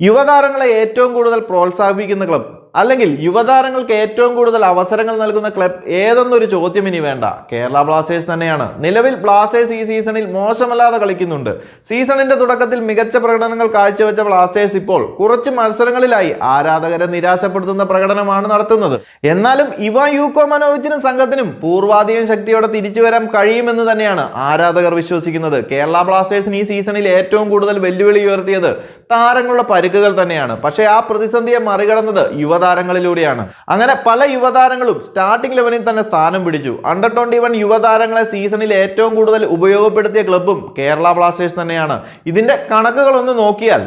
യുവതാരങ്ങളെ ഏറ്റവും കൂടുതൽ പ്രോത്സാഹിപ്പിക്കുന്ന ക്ലബ് അല്ലെങ്കിൽ യുവതാരങ്ങൾക്ക് ഏറ്റവും കൂടുതൽ അവസരങ്ങൾ നൽകുന്ന ക്ലബ് ഏതെന്നൊരു ചോദ്യം ഇനി വേണ്ട, കേരള ബ്ലാസ്റ്റേഴ്സ് തന്നെയാണ്. നിലവിൽ ബ്ലാസ്റ്റേഴ്സ് ഈ സീസണിൽ മോശമല്ലാതെ കളിക്കുന്നുണ്ട്. സീസണിന്റെ തുടക്കത്തിൽ മികച്ച പ്രകടനങ്ങൾ കാഴ്ചവെച്ച ബ്ലാസ്റ്റേഴ്സ് ഇപ്പോൾ കുറച്ച് മത്സരങ്ങളിലായി ആരാധകരെ നിരാശപ്പെടുത്തുന്ന പ്രകടനമാണ് നടത്തുന്നത്. എന്നാലും ഇവാൻ യൂക്കോമനോവിച്ചിനും സംഘത്തിനും പൂർവാധികം ശക്തിയോടെ തിരിച്ചു വരാൻ കഴിയുമെന്ന് തന്നെയാണ് ആരാധകർ വിശ്വസിക്കുന്നത്. കേരള ബ്ലാസ്റ്റേഴ്സിന് ഈ സീസണിൽ ഏറ്റവും കൂടുതൽ വെല്ലുവിളി ഉയർത്തിയത് താരങ്ങളുടെ പരുക്കുകൾ തന്നെയാണ്. പക്ഷേ ആ പ്രതിസന്ധിയെ മറികടന്നത് യുവതാരങ്ങളിലൂടെയാണ്. അങ്ങനെ പല യുവതാരങ്ങളും സ്റ്റാർട്ടിംഗ് ലെവലിൽ തന്നെ സ്ഥാനം പിടിച്ചു. അണ്ടർ 21 യുവതാരങ്ങളെ സീസണിൽ ഏറ്റവും കൂടുതൽ ഉപയോഗപ്പെടുത്തിയ ക്ലബ്ബും കേരള ബ്ലാസ്റ്റേഴ്സ് തന്നെയാണ്. ഇതിന്റെ കണക്കുകളൊന്ന് നോക്കിയാൽ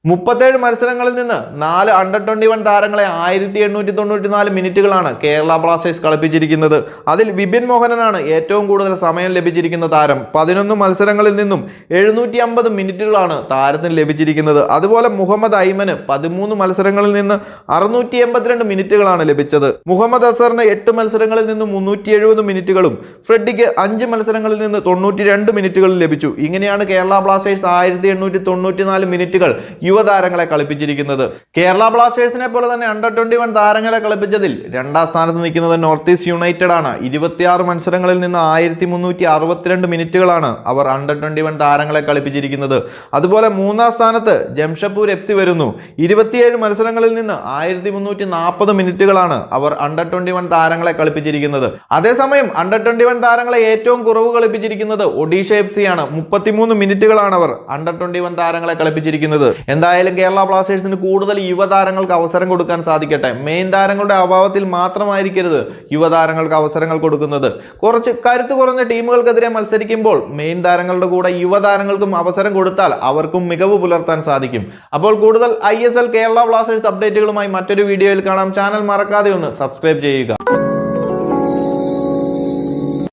37 മത്സരങ്ങളിൽ നിന്ന് 4 അണ്ടർ 21 താരങ്ങളെ 1894 മിനിറ്റുകളാണ് കേരള ബ്ലാസ്റ്റേഴ്സ് കളിപ്പിച്ചിരിക്കുന്നത്. അതിൽ വിപിൻ മോഹനനാണ് ഏറ്റവും കൂടുതൽ സമയം ലഭിച്ചിരിക്കുന്ന താരം. 11 മത്സരങ്ങളിൽ നിന്നും 750 മിനിറ്റുകളാണ് താരത്തിന് ലഭിച്ചിരിക്കുന്നത്. അതുപോലെ മുഹമ്മദ് ഐമന് 13 മത്സരങ്ങളിൽ നിന്ന് 682 മിനിറ്റുകളാണ് ലഭിച്ചത്. മുഹമ്മദ് അസറിന് 8 മത്സരങ്ങളിൽ നിന്ന് 370 മിനിറ്റുകളും ഫ്രെഡിക്ക് 5 മത്സരങ്ങളിൽ നിന്ന് 92 മിനിറ്റുകളും ലഭിച്ചു. ഇങ്ങനെയാണ് കേരള ബ്ലാസ്റ്റേഴ്സ് 1894 മിനിറ്റുകൾ യുവതാരങ്ങളെ കളിപ്പിച്ചിരിക്കുന്നത്. കേരള ബ്ലാസ്റ്റേഴ്സിനെ പോലെ തന്നെ അണ്ടർ 21 താരങ്ങളെ കളിപ്പിച്ചതിൽ രണ്ടാം സ്ഥാനത്ത് നിൽക്കുന്നത് നോർത്ത് ഈസ്റ്റ് യുണൈറ്റഡ് ആണ്. 26 മത്സരങ്ങളിൽ നിന്ന് 1362 മിനിറ്റുകളാണ് അവർ അണ്ടർ 21 താരങ്ങളെ കളിപ്പിച്ചിരിക്കുന്നത്. അതുപോലെ മൂന്നാം സ്ഥാനത്ത് ജംഷഡ്പൂർ FC വരുന്നു. 27 മത്സരങ്ങളിൽ നിന്ന് 1340 മിനിറ്റുകളാണ് അവർ അണ്ടർ 21 താരങ്ങളെ കളിപ്പിച്ചിരിക്കുന്നത്. അതേസമയം അണ്ടർ 21 താരങ്ങളെ ഏറ്റവും കുറവ് കളിപ്പിച്ചിരിക്കുന്നത് ഒഡീഷ FC ആണ്. 33 മിനിറ്റുകളാണ് അവർ അണ്ടർ 21 താരങ്ങളെ കളിപ്പിച്ചിരിക്കുന്നത്. എന്തായാലും കേരള ബ്ലാസ്റ്റേഴ്സിന് കൂടുതൽ യുവതാരങ്ങൾക്ക് അവസരം കൊടുക്കാൻ സാധിക്കട്ടെ. മെയിൻ താരങ്ങളുടെ അഭാവത്തിൽ മാത്രമായിരിക്കരുത് യുവതാരങ്ങൾക്ക് അവസരങ്ങൾ കൊടുക്കുന്നത്. കുറച്ച് കരുത്ത് കുറഞ്ഞ ടീമുകൾക്കെതിരെ മത്സരിക്കുമ്പോൾ മെയിൻ താരങ്ങളുടെ കൂടെ യുവതാരങ്ങൾക്കും അവസരം കൊടുത്താൽ അവർക്കും മികവ് പുലർത്താൻ സാധിക്കും. അപ്പോൾ കൂടുതൽ ISL കേരള ബ്ലാസ്റ്റേഴ്സ് അപ്ഡേറ്റുകളുമായി മറ്റൊരു വീഡിയോയിൽ കാണാം. ചാനൽ മറക്കാതെ ഒന്ന് സബ്സ്ക്രൈബ് ചെയ്യുക.